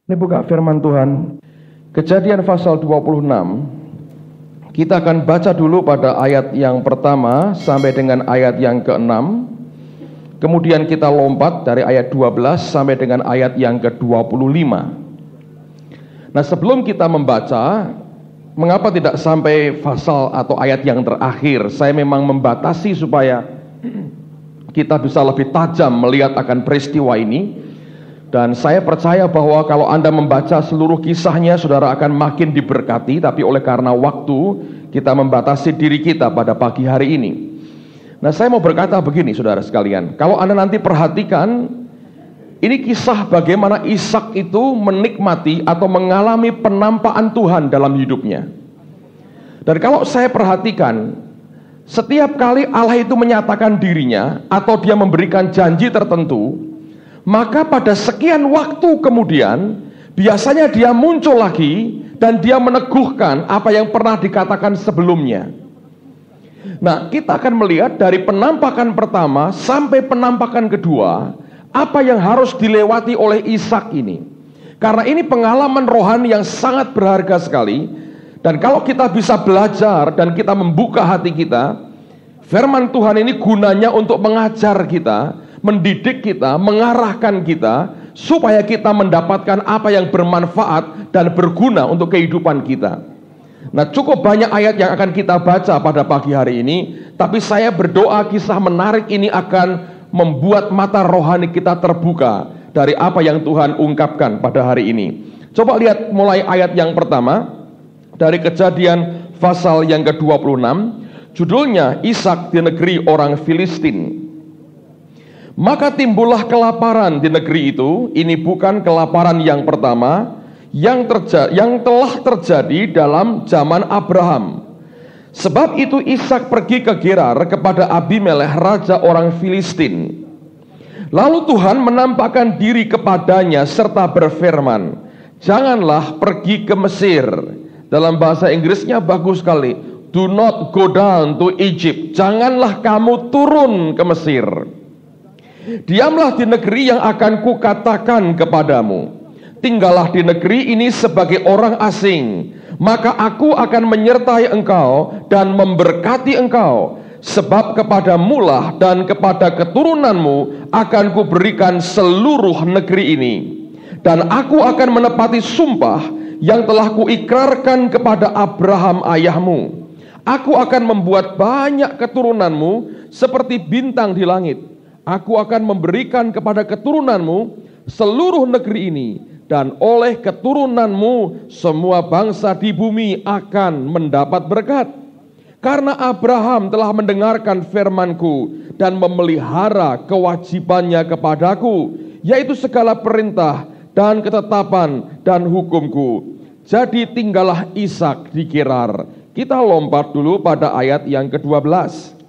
Ini buka firman Tuhan, Kejadian pasal 26. Kita akan baca dulu pada ayat yang pertama sampai dengan ayat yang ke-6. Kemudian kita lompat dari ayat 12 sampai dengan ayat yang ke-25. Nah, sebelum kita membaca, mengapa tidak sampai pasal atau ayat yang terakhir? Saya memang membatasi supaya kita bisa lebih tajam melihat akan peristiwa ini. Dan saya percaya bahwa kalau Anda membaca seluruh kisahnya, saudara akan makin diberkati. Tapi oleh karena waktu, kita membatasi diri kita pada pagi hari ini. Nah, saya mau berkata begini, saudara sekalian. Kalau Anda nanti perhatikan, ini kisah bagaimana Ishak itu menikmati atau mengalami penampakan Tuhan dalam hidupnya. Dan kalau saya perhatikan, setiap kali Allah itu menyatakan dirinya atau dia memberikan janji tertentu, maka pada sekian waktu kemudian biasanya dia muncul lagi dan dia meneguhkan apa yang pernah dikatakan sebelumnya. Nah, kita akan melihat dari penampakan pertama sampai penampakan kedua, apa yang harus dilewati oleh Ishak ini. Karena ini pengalaman rohani yang sangat berharga sekali. Dan kalau kita bisa belajar dan kita membuka hati kita, firman Tuhan ini gunanya untuk mengajar kita, mendidik kita, mengarahkan kita, supaya kita mendapatkan apa yang bermanfaat dan berguna untuk kehidupan kita. Nah, cukup banyak ayat yang akan kita baca pada pagi hari ini, tapi saya berdoa kisah menarik ini akan membuat mata rohani kita terbuka dari apa yang Tuhan ungkapkan pada hari ini. Coba lihat mulai ayat yang pertama, dari Kejadian pasal yang ke-26, judulnya Ishak di negeri orang Filistin. Maka timbullah kelaparan di negeri itu. Ini bukan kelaparan yang pertama yang telah terjadi dalam zaman Abraham. Sebab itu Ishak pergi ke Gerar kepada Abimelekh raja orang Filistin. Lalu Tuhan menampakkan diri kepadanya serta berfirman, "Janganlah pergi ke Mesir." Dalam bahasa Inggrisnya bagus sekali, "Do not go down to Egypt." Janganlah kamu turun ke Mesir. Diamlah di negeri yang akan kukatakan kepadamu. Tinggallah di negeri ini sebagai orang asing. Maka aku akan menyertai engkau dan memberkati engkau. Sebab kepadamulah dan kepada keturunanmu akan kuberikan seluruh negeri ini. Dan aku akan menepati sumpah yang telah kuikrarkan kepada Abraham ayahmu. Aku akan membuat banyak keturunanmu seperti bintang di langit. Aku akan memberikan kepada keturunanmu seluruh negeri ini, dan oleh keturunanmu semua bangsa di bumi akan mendapat berkat. Karena Abraham telah mendengarkan firmanku dan memelihara kewajibannya kepadaku, yaitu segala perintah dan ketetapan dan hukumku. Jadi tinggallah Ishak di Gerar. Kita lompat dulu pada ayat yang ke-12.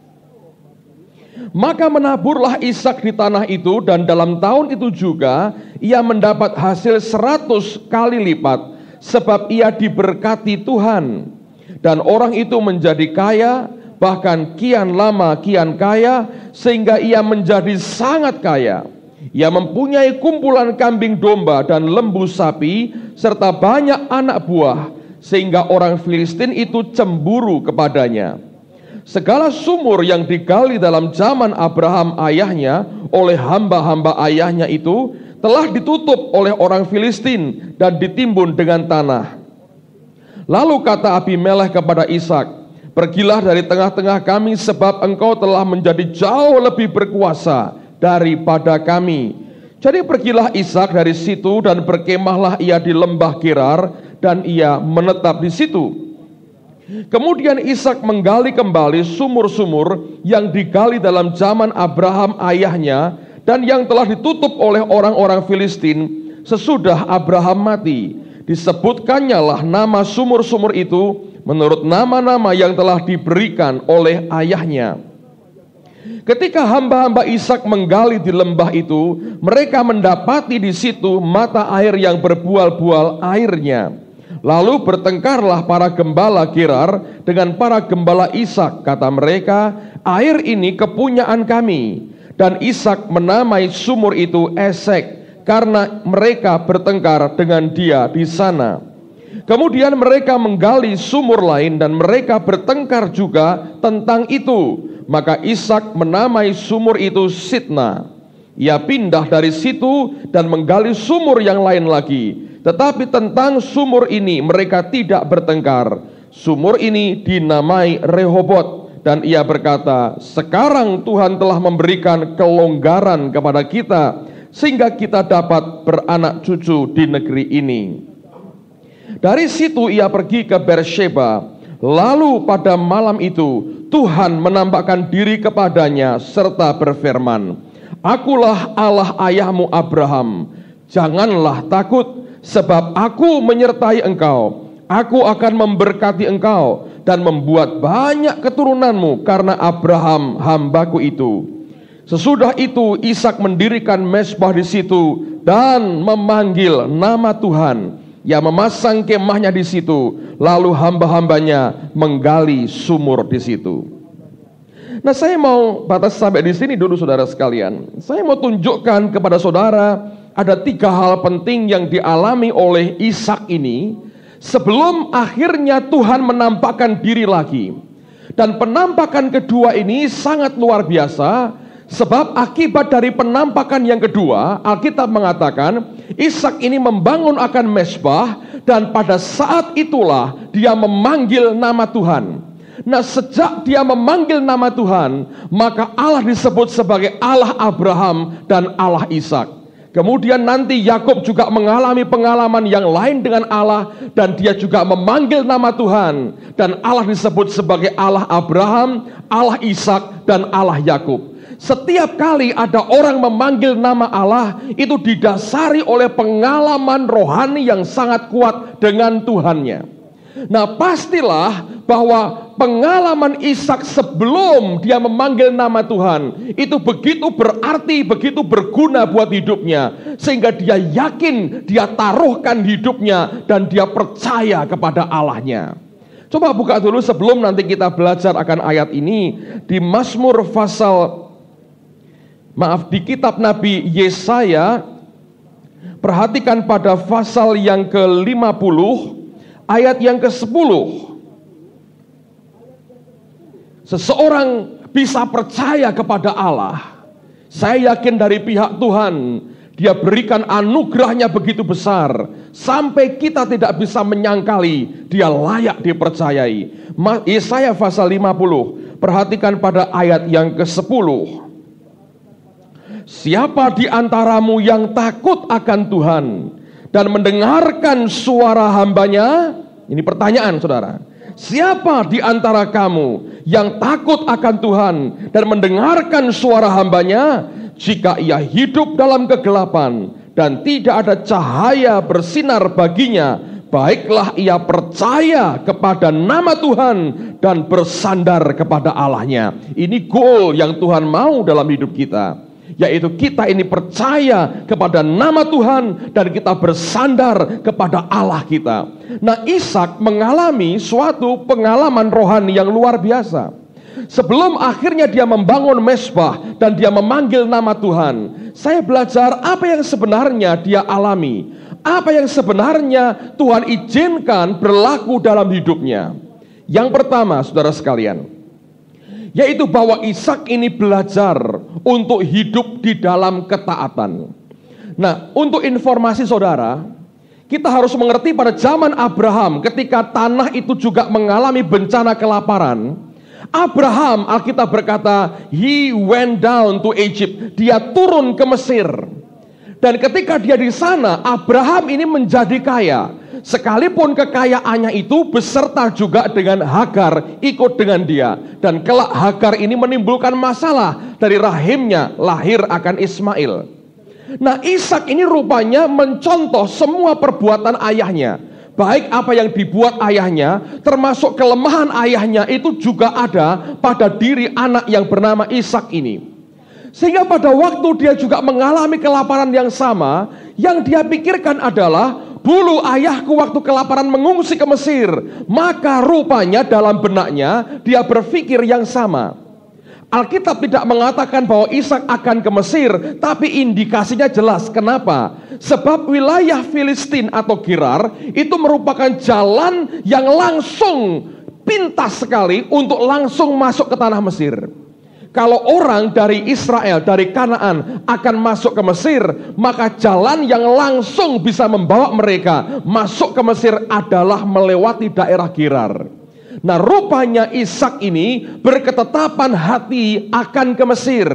Maka menaburlah Ishak di tanah itu, dan dalam tahun itu juga ia mendapat hasil 100 kali lipat, sebab ia diberkati Tuhan. Dan orang itu menjadi kaya, bahkan kian lama kian kaya, sehingga ia menjadi sangat kaya. Ia mempunyai kumpulan kambing domba dan lembu sapi, serta banyak anak buah, sehingga orang Filistin itu cemburu kepadanya. Segala sumur yang digali dalam zaman Abraham ayahnya oleh hamba-hamba ayahnya itu telah ditutup oleh orang Filistin dan ditimbun dengan tanah. Lalu kata Abimelekh kepada Ishak, "Pergilah dari tengah-tengah kami, sebab engkau telah menjadi jauh lebih berkuasa daripada kami." Jadi pergilah Ishak dari situ, dan berkemahlah ia di lembah Gerar, dan ia menetap di situ. Kemudian Ishak menggali kembali sumur-sumur yang digali dalam zaman Abraham ayahnya, dan yang telah ditutup oleh orang-orang Filistin sesudah Abraham mati. Disebutkannya lah nama sumur-sumur itu menurut nama-nama yang telah diberikan oleh ayahnya. Ketika hamba-hamba Ishak menggali di lembah itu, mereka mendapati di situ mata air yang berbual-bual airnya. Lalu bertengkarlah para gembala Gerar dengan para gembala Ishak. Kata mereka, "Air ini kepunyaan kami." Dan Ishak menamai sumur itu Esek, karena mereka bertengkar dengan dia di sana. Kemudian mereka menggali sumur lain dan mereka bertengkar juga tentang itu. Maka Ishak menamai sumur itu Sitna. Ia pindah dari situ dan menggali sumur yang lain lagi. Tetapi tentang sumur ini mereka tidak bertengkar. Sumur ini dinamai Rehobot. Dan ia berkata, sekarang Tuhan telah memberikan kelonggaran kepada kita, sehingga kita dapat beranak cucu di negeri ini. Dari situ ia pergi ke Beersheba. Lalu pada malam itu Tuhan menampakkan diri kepadanya serta berfirman, Akulah Allah ayahmu Abraham. Janganlah takut, sebab aku menyertai engkau. Aku akan memberkati engkau dan membuat banyak keturunanmu karena Abraham hambaku itu. Sesudah itu Ishak mendirikan mezbah di situ dan memanggil nama Tuhan. Ia memasang kemahnya di situ, lalu hamba-hambanya menggali sumur di situ. Nah, saya mau batas sampai di sini dulu, saudara sekalian. Saya mau tunjukkan kepada saudara ada 3 hal penting yang dialami oleh Ishak ini sebelum akhirnya Tuhan menampakkan diri lagi. Dan penampakan kedua ini sangat luar biasa, sebab akibat dari penampakan yang kedua, Alkitab mengatakan Ishak ini membangun akan mezbah, dan pada saat itulah dia memanggil nama Tuhan. Nah, sejak dia memanggil nama Tuhan, maka Allah disebut sebagai Allah Abraham dan Allah Ishak. Kemudian nanti Yakub juga mengalami pengalaman yang lain dengan Allah, dan dia juga memanggil nama Tuhan, dan Allah disebut sebagai Allah Abraham, Allah Ishak, dan Allah Yakub. Setiap kali ada orang memanggil nama Allah, itu didasari oleh pengalaman rohani yang sangat kuat dengan Tuhannya. Nah, pastilah bahwa pengalaman Ishak sebelum dia memanggil nama Tuhan itu begitu berarti, begitu berguna buat hidupnya, sehingga dia yakin, dia taruhkan hidupnya, dan dia percaya kepada Allahnya. Coba buka dulu sebelum nanti kita belajar akan ayat ini di Mazmur di kitab Nabi Yesaya. Perhatikan pada pasal yang ke-50 ayat yang ke-10. Seseorang bisa percaya kepada Allah. Saya yakin dari pihak Tuhan, Dia berikan anugerahnya begitu besar, sampai kita tidak bisa menyangkali Dia layak dipercayai. Yesaya pasal 50, perhatikan pada ayat yang ke-10. Siapa di antaramu yang takut akan Tuhan dan mendengarkan suara hambanya? Ini pertanyaan, saudara. Siapa di antara kamu yang takut akan Tuhan dan mendengarkan suara hambanya? Jika ia hidup dalam kegelapan dan tidak ada cahaya bersinar baginya, baiklah ia percaya kepada nama Tuhan dan bersandar kepada Allahnya. Ini goal yang Tuhan mau dalam hidup kita, yaitu kita ini percaya kepada nama Tuhan dan kita bersandar kepada Allah kita. Nah, Ishak mengalami suatu pengalaman rohani yang luar biasa. Sebelum akhirnya dia membangun mezbah dan dia memanggil nama Tuhan, saya belajar apa yang sebenarnya dia alami, apa yang sebenarnya Tuhan izinkan berlaku dalam hidupnya. Yang pertama, saudara sekalian, yaitu bahwa Ishak ini belajar untuk hidup di dalam ketaatan. Nah, untuk informasi saudara, kita harus mengerti pada zaman Abraham ketika tanah itu juga mengalami bencana kelaparan. Abraham, Alkitab berkata, he went down to Egypt. Dia turun ke Mesir. Dan ketika dia di sana, Abraham ini menjadi kaya. Sekalipun kekayaannya itu beserta juga dengan Hagar ikut dengan dia. Dan kelak Hagar ini menimbulkan masalah, dari rahimnya lahir akan Ismail. Nah, Ishak ini rupanya mencontoh semua perbuatan ayahnya. Baik apa yang dibuat ayahnya, termasuk kelemahan ayahnya, itu juga ada pada diri anak yang bernama Ishak ini. Sehingga pada waktu dia juga mengalami kelaparan yang sama, yang dia pikirkan adalah, dulu ayahku waktu kelaparan mengungsi ke Mesir. Maka rupanya dalam benaknya dia berpikir yang sama. Alkitab tidak mengatakan bahwa Ishak akan ke Mesir, tapi indikasinya jelas. Kenapa? Sebab wilayah Filistin atau Gerar itu merupakan jalan yang langsung pintas sekali untuk langsung masuk ke tanah Mesir. Kalau orang dari Israel, dari Kanaan akan masuk ke Mesir, maka jalan yang langsung bisa membawa mereka masuk ke Mesir adalah melewati daerah Gerar. Nah, rupanya Ishak ini berketetapan hati akan ke Mesir.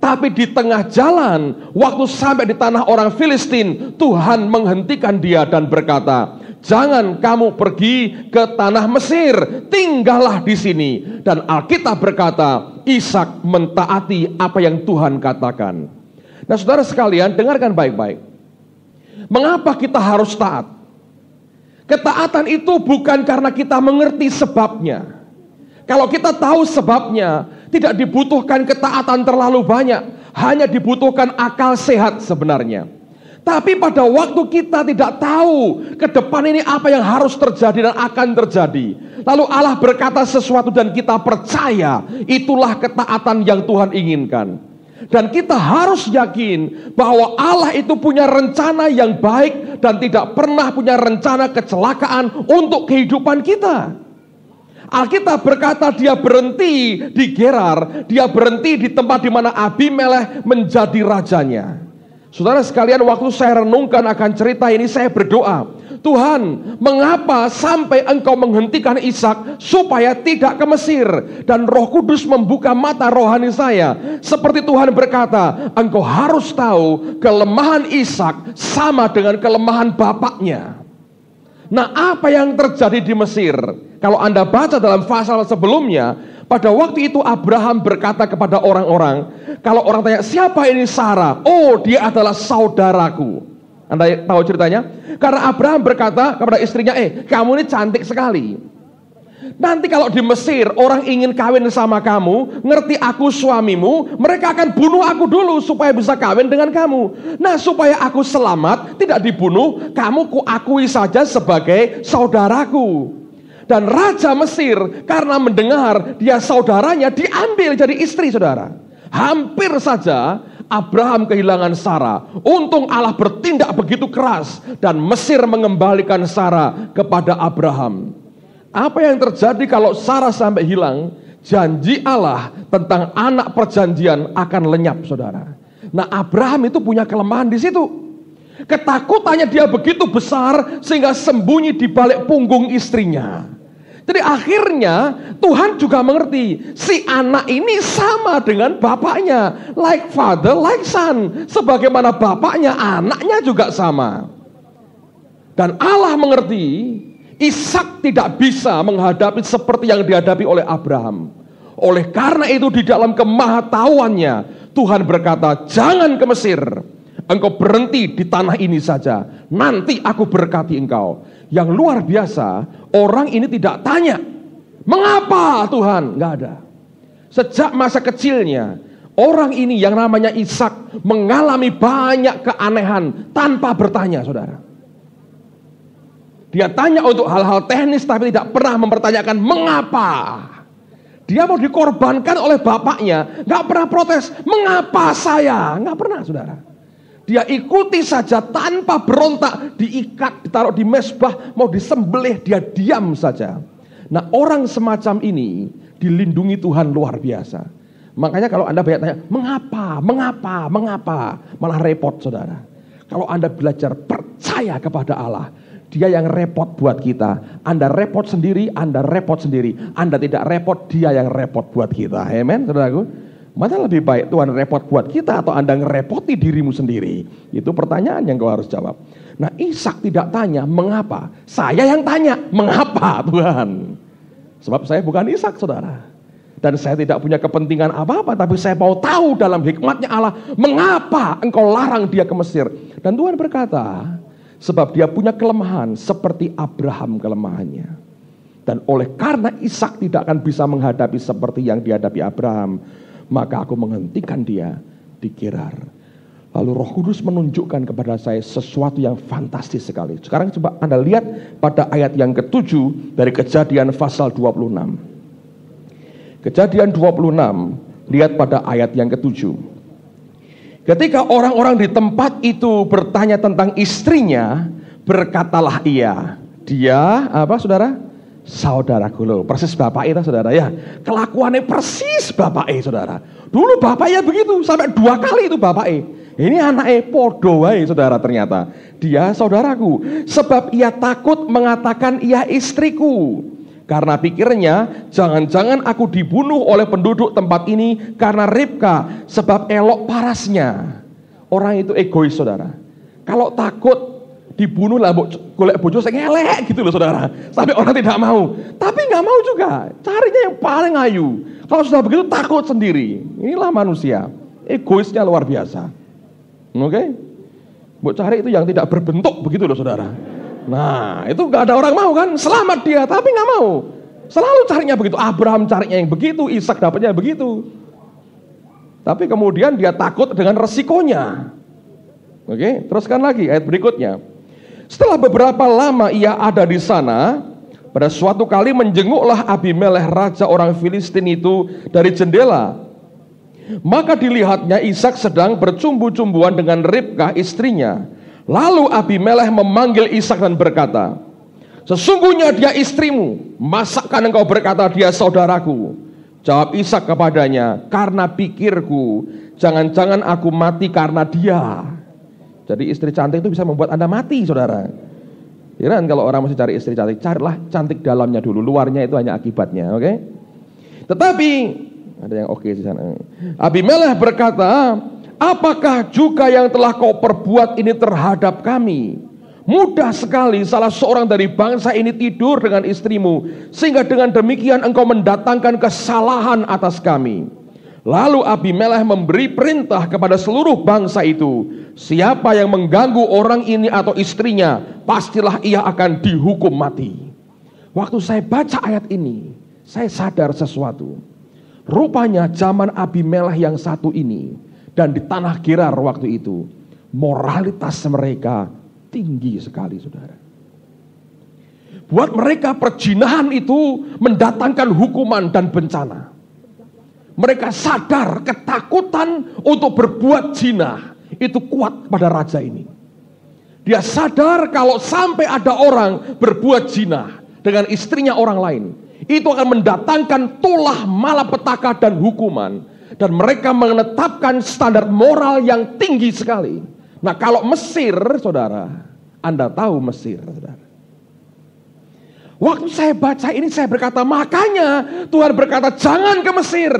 Tapi di tengah jalan, waktu sampai di tanah orang Filistin, Tuhan menghentikan dia dan berkata, jangan kamu pergi ke tanah Mesir, tinggallah di sini. Dan Alkitab berkata, Ishak mentaati apa yang Tuhan katakan. Nah, saudara sekalian, dengarkan baik-baik. Mengapa kita harus taat? Ketaatan itu bukan karena kita mengerti sebabnya. Kalau kita tahu sebabnya, tidak dibutuhkan ketaatan terlalu banyak, hanya dibutuhkan akal sehat sebenarnya. Tapi pada waktu kita tidak tahu ke depan ini apa yang harus terjadi dan akan terjadi, lalu Allah berkata sesuatu dan kita percaya, itulah ketaatan yang Tuhan inginkan. Dan kita harus yakin bahwa Allah itu punya rencana yang baik dan tidak pernah punya rencana kecelakaan untuk kehidupan kita. Alkitab berkata dia berhenti di Gerar, dia berhenti di tempat di mana Abimelekh menjadi rajanya. Saudara sekalian, waktu saya renungkan akan cerita ini, saya berdoa, Tuhan, mengapa sampai Engkau menghentikan Ishak supaya tidak ke Mesir? Dan Roh Kudus membuka mata rohani saya. Seperti Tuhan berkata, engkau harus tahu kelemahan Ishak sama dengan kelemahan bapaknya. Nah, apa yang terjadi di Mesir? Kalau Anda baca dalam pasal sebelumnya, pada waktu itu Abraham berkata kepada orang-orang, kalau orang tanya, siapa ini Sarah? Oh, dia adalah saudaraku. Anda tahu ceritanya? Karena Abraham berkata kepada istrinya, kamu ini cantik sekali. Nanti kalau di Mesir orang ingin kawin sama kamu, ngerti aku suamimu, mereka akan bunuh aku dulu supaya bisa kawin dengan kamu. Nah, supaya aku selamat, tidak dibunuh, kamu kuakui saja sebagai saudaraku. Dan Raja Mesir karena mendengar dia saudaranya, diambil jadi istri, saudara. Hampir saja Abraham kehilangan Sarah. Untung Allah bertindak begitu keras dan Mesir mengembalikan Sarah kepada Abraham. Apa yang terjadi kalau Sarah sampai hilang? Janji Allah tentang anak perjanjian akan lenyap, saudara. Nah, Abraham itu punya kelemahan di situ. Ketakutannya dia begitu besar sehingga sembunyi di balik punggung istrinya. Jadi akhirnya Tuhan juga mengerti, si anak ini sama dengan bapaknya, like father, like son. Sebagaimana bapaknya, anaknya juga sama. Dan Allah mengerti, Ishak tidak bisa menghadapi seperti yang dihadapi oleh Abraham. Oleh karena itu di dalam kemahatauannya, Tuhan berkata, jangan ke Mesir. Engkau berhenti di tanah ini saja, nanti aku berkati engkau. Yang luar biasa, orang ini tidak tanya, mengapa Tuhan? Enggak ada. Sejak masa kecilnya, orang ini yang namanya Ishak mengalami banyak keanehan tanpa bertanya, saudara. Dia tanya untuk hal-hal teknis tapi tidak pernah mempertanyakan mengapa. Dia mau dikorbankan oleh bapaknya, enggak pernah protes, mengapa saya? Enggak pernah, saudara. Dia ikuti saja tanpa berontak, diikat, ditaruh di mezbah, mau disembelih, dia diam saja. Nah, orang semacam ini dilindungi Tuhan luar biasa. Makanya kalau Anda banyak tanya, mengapa, malah repot, saudara. Kalau Anda belajar percaya kepada Allah, Dia yang repot buat kita. Anda repot sendiri, Anda repot sendiri. Anda tidak repot, Dia yang repot buat kita. Amen, saudaraku. Mana lebih baik Tuhan repot buat kita atau Anda ngerepoti dirimu sendiri? Itu pertanyaan yang kau harus jawab. Nah, Ishak tidak tanya mengapa. Saya yang tanya mengapa Tuhan. Sebab saya bukan Ishak, saudara. Dan saya tidak punya kepentingan apa-apa. Tapi saya mau tahu dalam hikmatnya Allah, mengapa engkau larang dia ke Mesir. Dan Tuhan berkata, sebab dia punya kelemahan seperti Abraham kelemahannya. Dan oleh karena Ishak tidak akan bisa menghadapi seperti yang dihadapi Abraham, maka aku menghentikan dia di Gerar. Lalu Roh Kudus menunjukkan kepada saya sesuatu yang fantastis sekali. Sekarang coba Anda lihat pada ayat yang ke-7 dari Kejadian pasal 26. Kejadian 26, Lihat pada ayat yang ke-7. Ketika orang-orang di tempat itu bertanya tentang istrinya, berkatalah ia, dia apa saudara? Saudaraku loh, persis bapak itu saudara ya. Kelakuannya persis bapak saudara. Dulu bapaknya begitu, sampai 2 kali itu bapak. Ini anaknya podo wae saudara ternyata. Dia saudaraku, sebab ia takut mengatakan ia istriku. Karena pikirnya, jangan-jangan aku dibunuh oleh penduduk tempat ini karena Ribka, sebab elok parasnya. Orang itu egois saudara. Kalau takut dibunuh lah golek bojo sing elek gitu loh saudara. Sampai orang tidak mau. Tapi nggak mau juga. Carinya yang paling ayu. Kalau sudah begitu takut sendiri. Inilah manusia. Egoisnya luar biasa. Oke? Mbok cari itu yang tidak berbentuk begitu loh saudara. Nah, itu nggak ada orang mau kan? Selamat dia, tapi nggak mau. Selalu carinya begitu. Abraham carinya yang begitu, Ishak dapatnya begitu. Tapi kemudian dia takut dengan resikonya. Oke, teruskan lagi ayat berikutnya. Setelah beberapa lama ia ada di sana, pada suatu kali menjenguklah Abimelekh raja orang Filistin itu dari jendela. Maka dilihatnya Ishak sedang bercumbu-cumbuan dengan Ribka istrinya. Lalu Abimelekh memanggil Ishak dan berkata, sesungguhnya dia istrimu, masakan engkau berkata dia saudaraku? Jawab Ishak kepadanya, karena pikirku, jangan-jangan aku mati karena dia. Jadi istri cantik itu bisa membuat Anda mati saudara. Kirain kalau orang masih cari istri cantik, carilah cantik dalamnya dulu, luarnya itu hanya akibatnya, oke? Tetapi ada yang oke di sana. Abimelekh berkata, apakah juga yang telah kau perbuat ini terhadap kami? Mudah sekali salah seorang dari bangsa ini tidur dengan istrimu, sehingga dengan demikian engkau mendatangkan kesalahan atas kami. Lalu Abimelekh memberi perintah kepada seluruh bangsa itu, siapa yang mengganggu orang ini atau istrinya, pastilah ia akan dihukum mati. Waktu saya baca ayat ini, saya sadar sesuatu. Rupanya zaman Abimelekh yang satu ini, dan di tanah Gerar waktu itu, moralitas mereka tinggi sekali saudara. Buat mereka perzinahan itu mendatangkan hukuman dan bencana. Mereka sadar ketakutan untuk berbuat zina itu kuat pada raja ini. Dia sadar kalau sampai ada orang berbuat zina dengan istrinya orang lain, itu akan mendatangkan tulah malapetaka dan hukuman. Dan mereka menetapkan standar moral yang tinggi sekali. Nah kalau Mesir saudara, Anda tahu Mesir saudara. Waktu saya baca ini saya berkata, makanya Tuhan berkata jangan ke Mesir.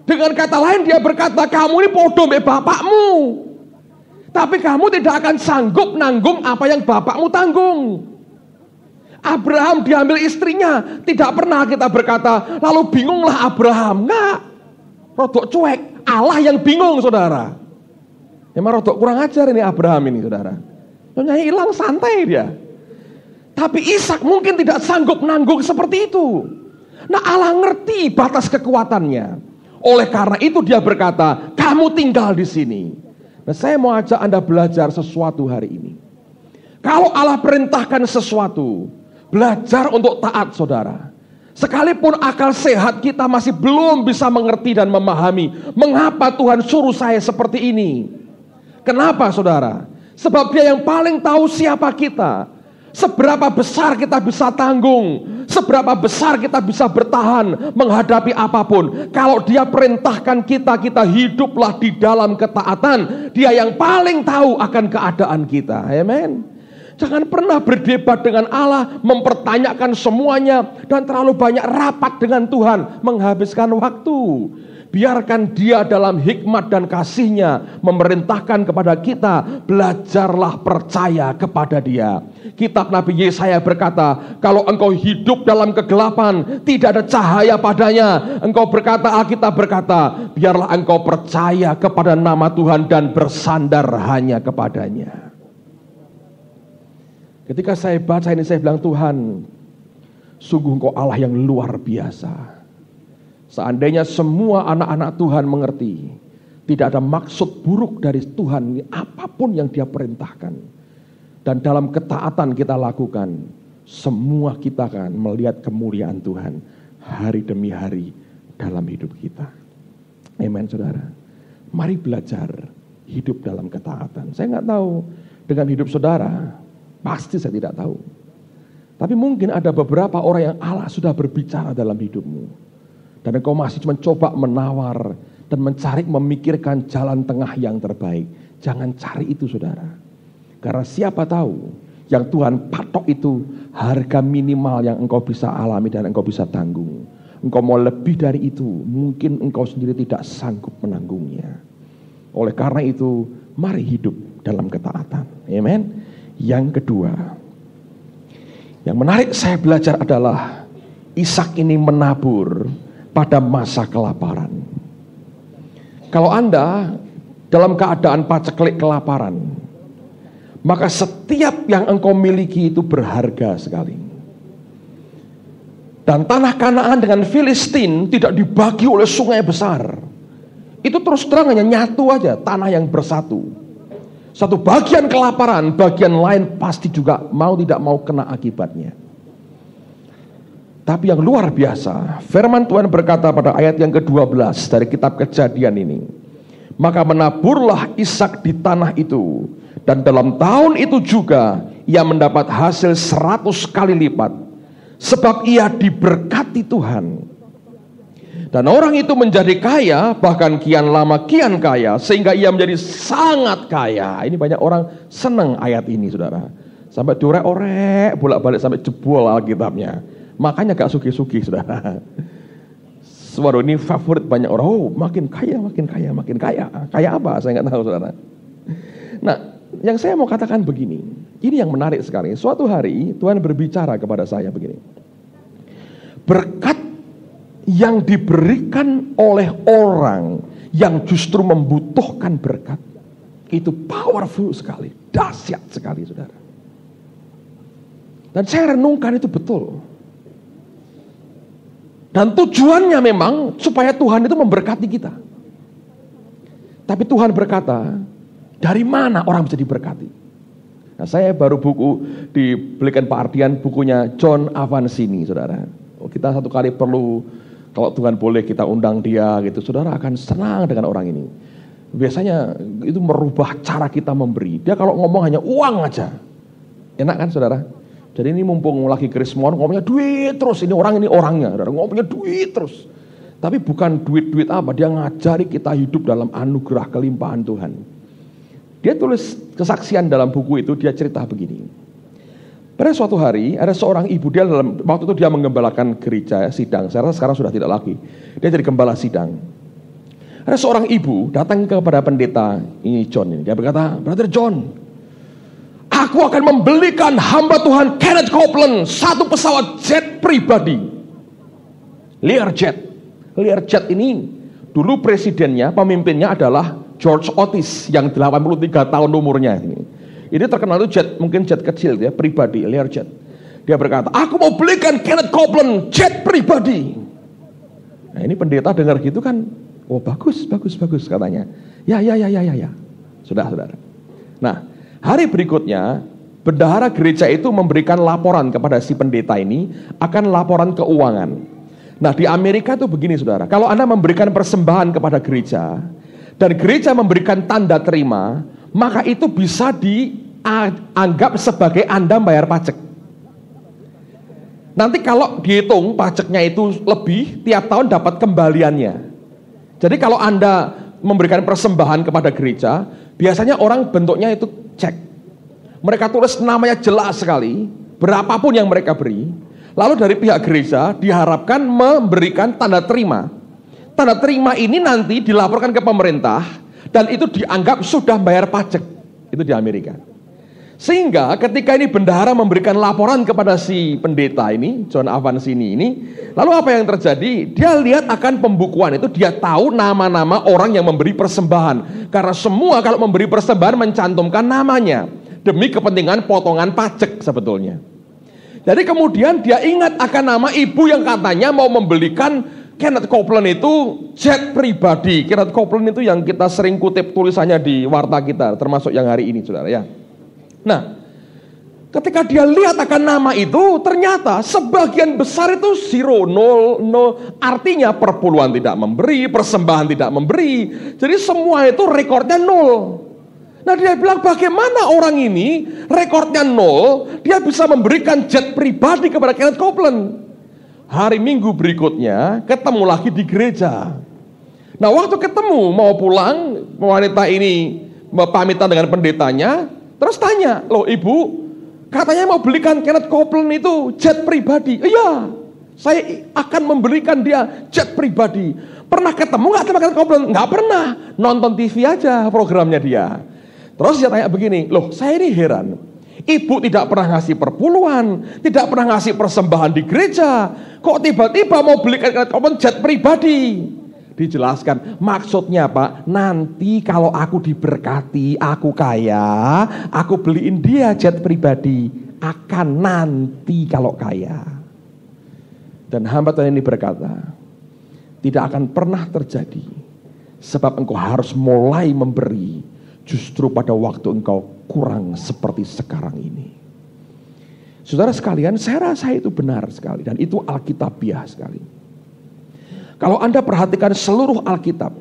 Dengan kata lain dia berkata, kamu ini bodoh mbek bapakmu, tapi kamu tidak akan sanggup nanggung apa yang bapakmu tanggung. Abraham diambil istrinya, tidak pernah kita berkata lalu bingunglah Abraham. Enggak, rodok cuek, Allah yang bingung saudara. Emang rodok kurang ajar ini Abraham ini saudara. Nyonya hilang santai dia. Tapi Ishak mungkin tidak sanggup nanggung seperti itu. Nah Allah ngerti batas kekuatannya. Oleh karena itu dia berkata, kamu tinggal di sini. Nah saya mau ajak Anda belajar sesuatu hari ini. Kalau Allah perintahkan sesuatu, belajar untuk taat saudara. Sekalipun akal sehat kita masih belum bisa mengerti dan memahami mengapa Tuhan suruh saya seperti ini. Kenapa saudara? Sebab dia yang paling tahu siapa kita. Seberapa besar kita bisa tanggung, seberapa besar kita bisa bertahan menghadapi apapun. Kalau dia perintahkan kita, kita hiduplah di dalam ketaatan. Dia yang paling tahu akan keadaan kita. Amen. Jangan pernah berdebat dengan Allah, mempertanyakan semuanya, dan terlalu banyak rapat dengan Tuhan, menghabiskan waktu. Biarkan dia dalam hikmat dan kasihnya memerintahkan kepada kita, belajarlah percaya kepada dia. Kitab Nabi Yesaya berkata, kalau engkau hidup dalam kegelapan, tidak ada cahaya padanya. Engkau berkata, Alkitab berkata, biarlah engkau percaya kepada nama Tuhan dan bersandar hanya kepadanya. Ketika saya baca ini saya bilang, Tuhan, sungguh engkau Allah yang luar biasa. Seandainya semua anak-anak Tuhan mengerti, tidak ada maksud buruk dari Tuhan apapun yang dia perintahkan. Dan dalam ketaatan kita lakukan, semua kita akan melihat kemuliaan Tuhan hari demi hari, dalam hidup kita. Amen, saudara. Mari belajar hidup dalam ketaatan. Saya nggak tahu dengan hidup saudara, pasti saya tidak tahu. Tapi mungkin ada beberapa orang yang Allah sudah berbicara dalam hidupmu. Dan engkau masih cuma coba menawar dan mencari memikirkan jalan tengah yang terbaik. Jangan cari itu, saudara. Karena siapa tahu yang Tuhan patok itu harga minimal yang engkau bisa alami dan engkau bisa tanggung. Engkau mau lebih dari itu, mungkin engkau sendiri tidak sanggup menanggungnya. Oleh karena itu, mari hidup dalam ketaatan. Amen. Yang kedua, yang menarik saya belajar adalah Ishak ini menabur pada masa kelaparan. Kalau Anda dalam keadaan paceklik kelaparan, maka setiap yang engkau miliki itu berharga sekali. Dan tanah Kanaan dengan Filistin tidak dibagi oleh sungai besar. Itu terus terang hanya nyatu aja, tanah yang bersatu. Satu bagian kelaparan, bagian lain pasti juga mau tidak mau kena akibatnya. Tapi yang luar biasa, firman Tuhan berkata pada ayat yang ke-12 dari kitab Kejadian ini. Maka menaburlah Ishak di tanah itu, dan dalam tahun itu juga ia mendapat hasil 100 kali lipat. Sebab ia diberkati Tuhan. Dan orang itu menjadi kaya, bahkan kian lama kian kaya, sehingga ia menjadi sangat kaya. Ini banyak orang senang ayat ini, saudara. Sampai diorek-orek, bolak-balik sampai jebol Alkitabnya. Makanya gak sugi-sugi, saudara. Waduh, ini favorit banyak orang. Oh, makin kaya, makin kaya, makin kaya. Kaya apa? Saya gak tahu, saudara. Nah, yang saya mau katakan begini. Ini yang menarik sekali. Suatu hari Tuhan berbicara kepada saya begini. Berkat yang diberikan oleh orang yang justru membutuhkan berkat, itu powerful sekali, dahsyat sekali, saudara. Dan saya renungkan itu betul. Dan tujuannya memang supaya Tuhan itu memberkati kita. Tapi Tuhan berkata, dari mana orang bisa diberkati? Nah, saya baru dibelikan Pak Ardian bukunya John Avancini, saudara. Kita satu kali perlu, kalau Tuhan boleh kita undang dia gitu, saudara akan senang dengan orang ini. Biasanya itu merubah cara kita memberi. Dia kalau ngomong hanya uang aja, enak kan, saudara? Jadi ini mumpung lagi Krismon, ngomongnya duit terus. Ini orangnya, saudara, ngomongnya duit terus. Tapi bukan duit-duit apa, dia ngajari kita hidup dalam anugerah kelimpahan Tuhan. Dia tulis kesaksian dalam buku itu, dia cerita begini. Pada suatu hari ada seorang ibu, dia waktu itu dia menggembalakan gereja sidang. Saya rasa sekarang sudah tidak lagi. Dia jadi gembala sidang. Ada seorang ibu datang kepada pendeta ini John ini. Dia berkata, Brother John, aku akan membelikan hamba Tuhan Kenneth Copeland satu pesawat jet pribadi, Learjet. Learjet ini dulu presidennya, pemimpinnya adalah George Otis yang 83 tahun umurnya ini. Ini terkenal itu jet, mungkin jet kecil ya, pribadi, Learjet. Dia berkata, aku mau belikan Kenneth Copeland jet pribadi. Nah, ini pendeta dengar gitu kan, oh bagus katanya. Ya. Sudah, saudara. Nah, hari berikutnya bendahara gereja itu memberikan laporan kepada si pendeta ini akan laporan keuangan. Nah, di Amerika itu begini, saudara. Kalau Anda memberikan persembahan kepada gereja dan gereja memberikan tanda terima, maka itu bisa dianggap sebagai Anda bayar pajak. Nanti kalau dihitung pajaknya itu lebih, tiap tahun dapat kembaliannya. Jadi kalau Anda memberikan persembahan kepada gereja, biasanya orang bentuknya itu cek. Mereka tulis namanya jelas sekali, berapapun yang mereka beri. Lalu dari pihak gereja diharapkan memberikan tanda terima. Tanda terima ini nanti dilaporkan ke pemerintah, dan itu dianggap sudah bayar pajak. Itu di Amerika. Sehingga ketika ini bendahara memberikan laporan kepada si pendeta ini, John Avancini ini, lalu apa yang terjadi? Dia lihat akan pembukuan itu, dia tahu nama-nama orang yang memberi persembahan. Karena semua kalau memberi persembahan mencantumkan namanya, demi kepentingan potongan pajak sebetulnya. Jadi kemudian dia ingat akan nama ibu yang katanya mau membelikan Kenneth Copeland itu jet pribadi. Kenneth Copeland itu yang kita sering kutip tulisannya di warta kita, termasuk yang hari ini, saudara ya. Nah, Ketika dia lihat akan nama itu, ternyata sebagian besar itu zero, nol, nol. Artinya perpuluhan tidak memberi, persembahan tidak memberi. Jadi semua itu rekornya nol. Nah dia bilang, bagaimana orang ini rekornya nol, dia bisa memberikan jet pribadi kepada Kenneth Copeland. Hari Minggu berikutnya ketemu lagi di gereja. Nah waktu ketemu mau pulang, wanita ini pamitan dengan pendetanya, terus tanya, loh ibu, katanya mau belikan Kenneth Copeland itu jet pribadi. Iya, saya akan memberikan dia jet pribadi. Pernah ketemu nggak sama Kenneth Copeland? Nggak pernah, nonton TV aja programnya dia. Terus dia tanya begini, loh saya ini heran, ibu tidak pernah ngasih perpuluhan, tidak pernah ngasih persembahan di gereja, kok tiba-tiba mau belikan Kenneth Copeland jet pribadi? Dijelaskan, maksudnya Pak, nanti kalau aku diberkati, aku kaya, aku beliin dia jet pribadi, akan nanti kalau kaya. Dan hamba Tuhan ini berkata, tidak akan pernah terjadi, sebab engkau harus mulai memberi, justru pada waktu engkau kurang seperti sekarang ini. Saudara sekalian, saya rasa itu benar sekali, dan itu alkitabiah sekali. Kalau Anda perhatikan seluruh Alkitab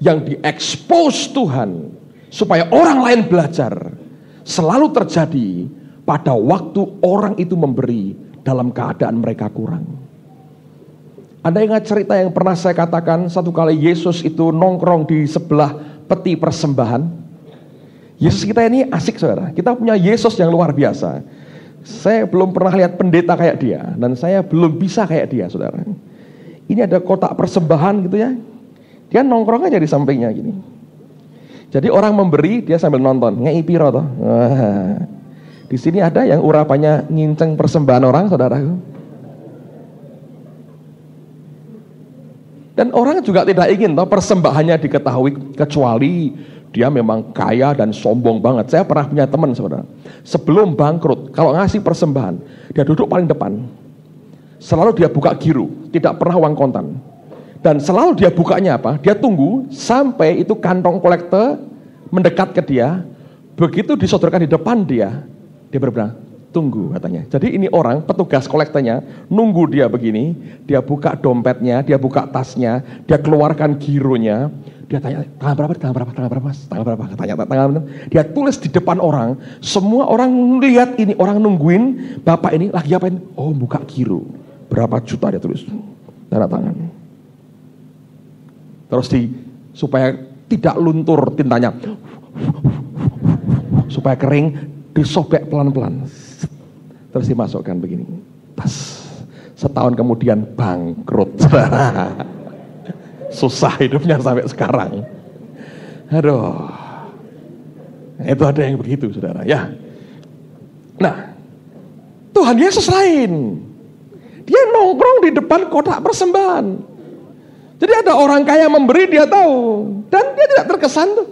yang diekspos Tuhan supaya orang lain belajar, selalu terjadi pada waktu orang itu memberi dalam keadaan mereka kurang. Anda ingat cerita yang pernah saya katakan, satu kali Yesus itu nongkrong di sebelah peti persembahan. Yesus kita ini asik saudara, kita punya Yesus yang luar biasa. Saya belum pernah lihat pendeta kayak dia, dan saya belum bisa kayak dia saudara. Ini ada kotak persembahan gitu ya. Dia nongkrong aja di sampingnya gini. Jadi orang memberi, dia sambil nonton. Ngei piro toh. Di sini ada yang urapannya nginceng persembahan orang, saudara. Dan orang juga tidak ingin toh persembahannya diketahui, kecuali dia memang kaya dan sombong banget. Saya pernah punya teman saudara, sebelum bangkrut, kalau ngasih persembahan, dia duduk paling depan. Selalu dia buka giru, tidak pernah uang kontan. Dan selalu dia bukanya apa? Dia tunggu sampai itu kantong kolektor mendekat ke dia. Begitu disodorkan di depan dia berbilang, tunggu katanya. Jadi ini orang, petugas kolektornya, nunggu dia begini, dia buka dompetnya, dia buka tasnya, dia keluarkan gironya, dia tanya, tanggal berapa mas, tanggal berapa, tanya tanggal, dia tulis di depan orang, semua orang lihat ini, orang nungguin, bapak ini lagi apain? Oh buka giro. Berapa juta dia tulis, tanda tangan. Terus supaya tidak luntur tintanya, supaya kering, disobek pelan-pelan. Terus dimasukkan begini, tas. Setahun kemudian bangkrut. Susah hidupnya sampai sekarang. Aduh, itu ada yang begitu saudara ya. Nah, Tuhan Yesus lain. Dia nongkrong di depan kotak persembahan. Jadi ada orang kaya memberi, dia tahu. Dan dia tidak terkesan tuh.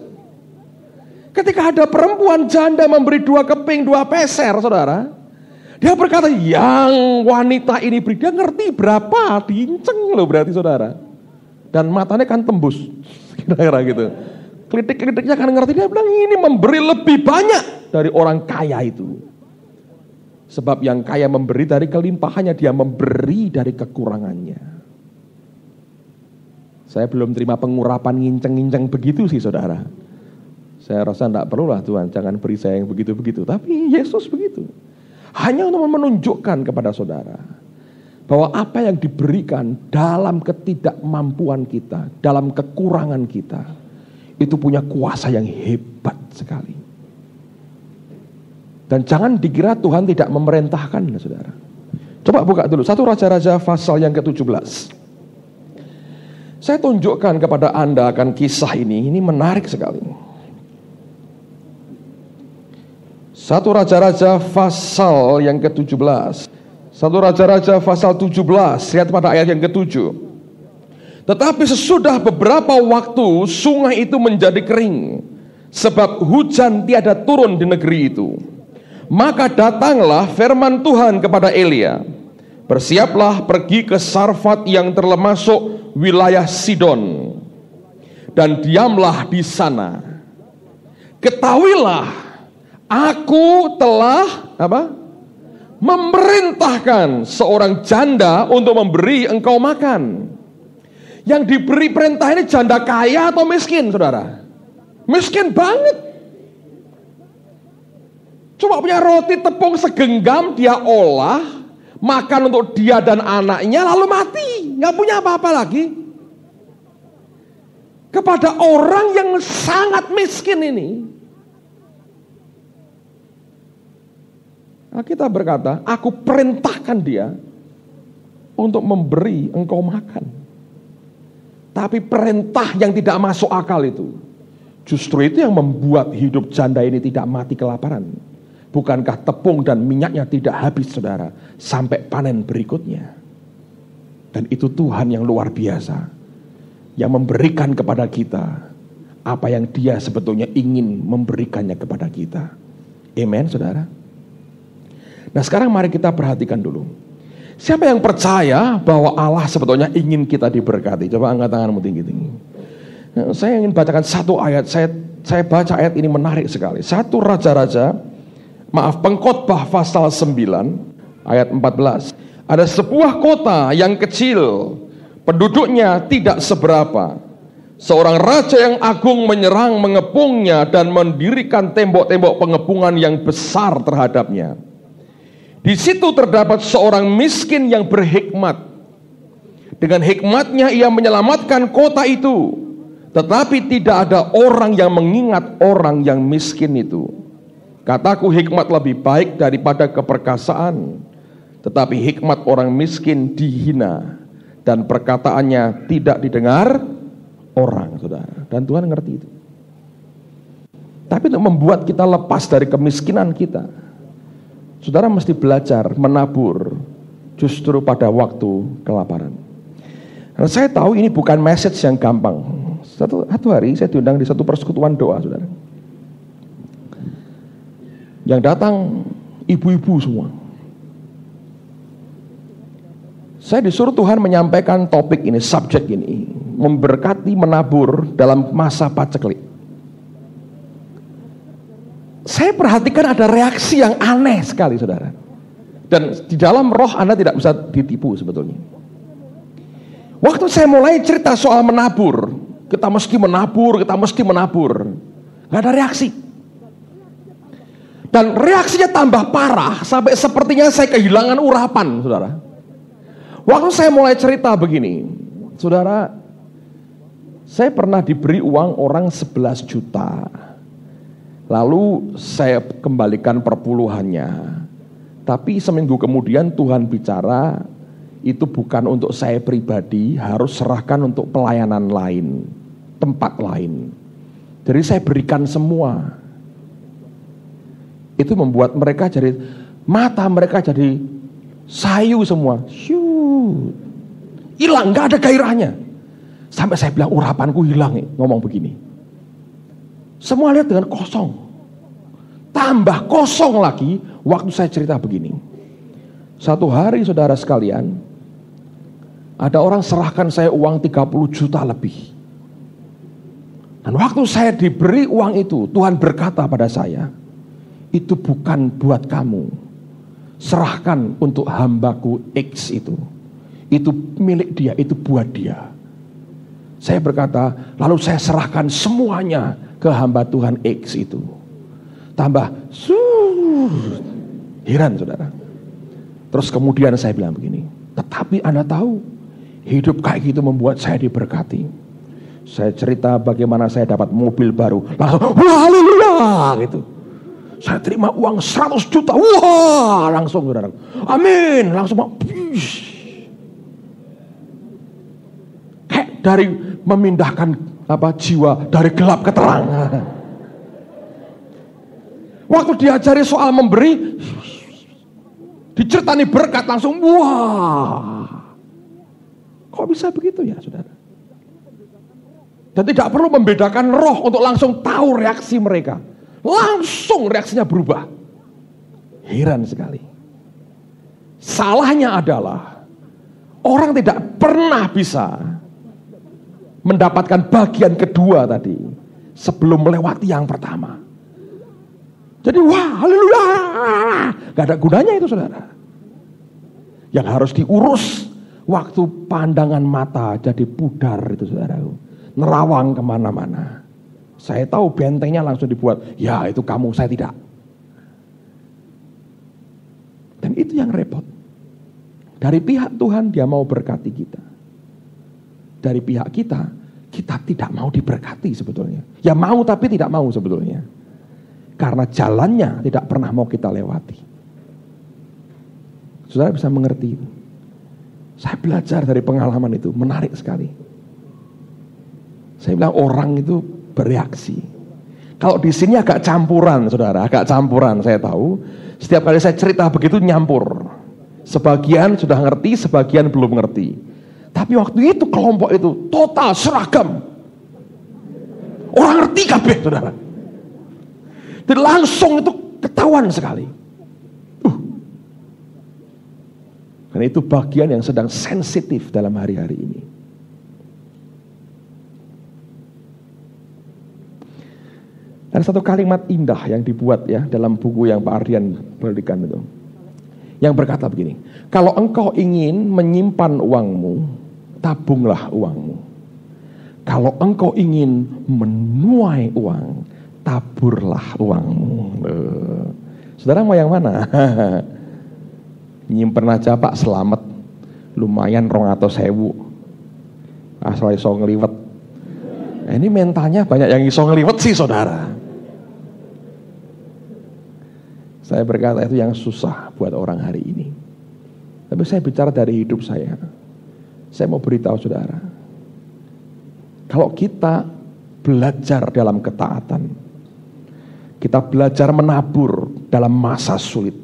Ketika ada perempuan janda memberi 2 keping, 2 peser, saudara. Dia berkata, yang wanita ini beri, dia ngerti berapa, diinceng loh berarti saudara. Dan matanya kan tembus, kira-kira gitu. Kritik-kritiknya kan ngerti, dia bilang ini memberi lebih banyak dari orang kaya itu. Sebab yang kaya memberi dari kelimpahannya, dia memberi dari kekurangannya. Saya belum terima pengurapan nginceng-nginceng begitu sih saudara. Saya rasa tidak perlulah Tuhan, jangan beri saya yang begitu-begitu. Tapi Yesus begitu. Hanya untuk menunjukkan kepada saudara bahwa apa yang diberikan dalam ketidakmampuan kita, dalam kekurangan kita, itu punya kuasa yang hebat sekali. Dan jangan dikira Tuhan tidak memerintahkan, saudara. Coba buka dulu 1 Raja-Raja pasal yang ke-17. Saya tunjukkan kepada Anda akan kisah ini menarik sekali. 1 Raja-Raja pasal yang ke-17. 1 Raja-Raja pasal 17, lihat pada ayat yang ke-7. Tetapi sesudah beberapa waktu sungai itu menjadi kering, sebab hujan tiada turun di negeri itu. Maka datanglah firman Tuhan kepada Elia, bersiaplah pergi ke Sarfat yang termasuk wilayah Sidon, dan diamlah di sana. Ketahuilah, Aku telah memerintahkan seorang janda untuk memberi engkau makan. Yang diberi perintah ini janda kaya atau miskin, saudara? Miskin banget. Cuma punya roti tepung segenggam, dia olah, makan untuk dia dan anaknya, lalu mati. Gak punya apa-apa lagi. Kepada orang yang sangat miskin ini, kita berkata, aku perintahkan dia untuk memberi engkau makan. Tapi perintah yang tidak masuk akal itu, justru itu yang membuat hidup janda ini tidak mati kelaparan. Bukankah tepung dan minyaknya tidak habis, saudara, sampai panen berikutnya? Dan itu Tuhan yang luar biasa, yang memberikan kepada kita apa yang dia sebetulnya ingin memberikannya kepada kita. Amen, saudara. Nah, sekarang mari kita perhatikan dulu. Siapa yang percaya bahwa Allah sebetulnya ingin kita diberkati? Coba angkat tanganmu tinggi-tinggi. Nah, saya ingin bacakan satu ayat. Saya baca ayat ini menarik sekali. Pengkhotbah pasal 9 ayat 14. Ada sebuah kota yang kecil, penduduknya tidak seberapa. Seorang raja yang agung menyerang, mengepungnya dan mendirikan tembok-tembok pengepungan yang besar terhadapnya. Di situ terdapat seorang miskin yang berhikmat. Dengan hikmatnya ia menyelamatkan kota itu. Tetapi tidak ada orang yang mengingat orang yang miskin itu. Kataku, hikmat lebih baik daripada keperkasaan. Tetapi hikmat orang miskin dihina, dan perkataannya tidak didengar orang, saudara. Dan Tuhan ngerti itu. Tapi untuk membuat kita lepas dari kemiskinan kita, saudara mesti belajar menabur justru pada waktu kelaparan. Nah, saya tahu ini bukan message yang gampang. Satu hari saya diundang di satu persekutuan doa, saudara. Yang datang ibu-ibu semua. Saya disuruh Tuhan menyampaikan topik ini, subjek ini, memberkati menabur dalam masa paceklik. Saya perhatikan ada reaksi yang aneh sekali, saudara. Dan di dalam roh Anda tidak bisa ditipu sebetulnya. Waktu saya mulai cerita soal menabur, kita mesti menabur, gak ada reaksi. Dan reaksinya tambah parah, sampai sepertinya saya kehilangan urapan, saudara. Waktu saya mulai cerita begini, saudara, saya pernah diberi uang orang 11 juta. Lalu saya kembalikan perpuluhannya. Tapi seminggu kemudian Tuhan bicara, itu bukan untuk saya pribadi, harus serahkan untuk pelayanan lain, tempat lain. Jadi saya berikan semua. Itu membuat mereka jadi, mata mereka jadi sayu semua. Hilang, gak ada gairahnya. Sampai saya bilang, urapanku hilang, ngomong begini. Semua lihat dengan kosong. Tambah kosong lagi waktu saya cerita begini. Satu hari, saudara sekalian, ada orang serahkan saya uang 30 juta lebih. Dan waktu saya diberi uang itu, Tuhan berkata pada saya, itu bukan buat kamu, serahkan untuk hambaku X itu milik dia, itu buat dia. Saya berkata, lalu saya serahkan semuanya ke hamba Tuhan X itu. Tambah heran, saudara. Terus kemudian saya bilang begini, tetapi Anda tahu, hidup kayak gitu membuat saya diberkati. Saya cerita bagaimana saya dapat mobil baru, langsung wah, haleluya gitu. Saya terima uang 100 juta. Wah, langsung, saudara. Amin. Langsung. Kayak dari memindahkan jiwa dari gelap ke terang. Waktu diajari soal memberi, diceritani berkat langsung. Wah. Kok bisa begitu ya, saudara? Dan tidak perlu membedakan roh untuk langsung tahu reaksi mereka. Langsung reaksinya berubah. Heran sekali. Salahnya adalah orang tidak pernah bisa mendapatkan bagian kedua tadi sebelum melewati yang pertama. Jadi wah, haleluya. Gak ada gunanya itu saudara. Yang harus diurus waktu pandangan mata jadi pudar itu saudara. Nerawang kemana-mana. Saya tahu bentengnya langsung dibuat. Ya itu kamu, saya tidak. Dan itu yang repot. Dari pihak Tuhan dia mau berkati kita. Dari pihak kita tidak mau diberkati sebetulnya. Ya mau tapi tidak mau sebetulnya. Karena jalannya tidak pernah mau kita lewati. Saudara bisa mengerti itu. Saya belajar dari pengalaman itu, menarik sekali. Saya bilang orang itu bereaksi. Kalau di sini agak campuran saudara, agak campuran saya tahu. Setiap kali saya cerita begitu nyampur. Sebagian sudah ngerti, sebagian belum ngerti. Tapi waktu itu kelompok itu total seragam. Orang ngerti kabeh saudara. Dan langsung itu ketahuan sekali. Karena itu bagian yang sedang sensitif dalam hari-hari ini. Ada satu kalimat indah yang dibuat ya dalam buku yang Pak Ardian berikan itu. Yang berkata begini, kalau engkau ingin menyimpan uangmu, tabunglah uangmu. Kalau engkau ingin menuai uang, taburlah uangmu. Saudara mau yang mana? Nyimpen aja Pak, selamat. Lumayan 200.000. Asal iso ngliwet. Ini mentalnya banyak yang iso ngliwet sih saudara. Saya berkata itu yang susah buat orang hari ini. Tapi saya bicara dari hidup saya. Saya mau beritahu saudara. Kalau kita belajar dalam ketaatan, kita belajar menabur dalam masa sulit,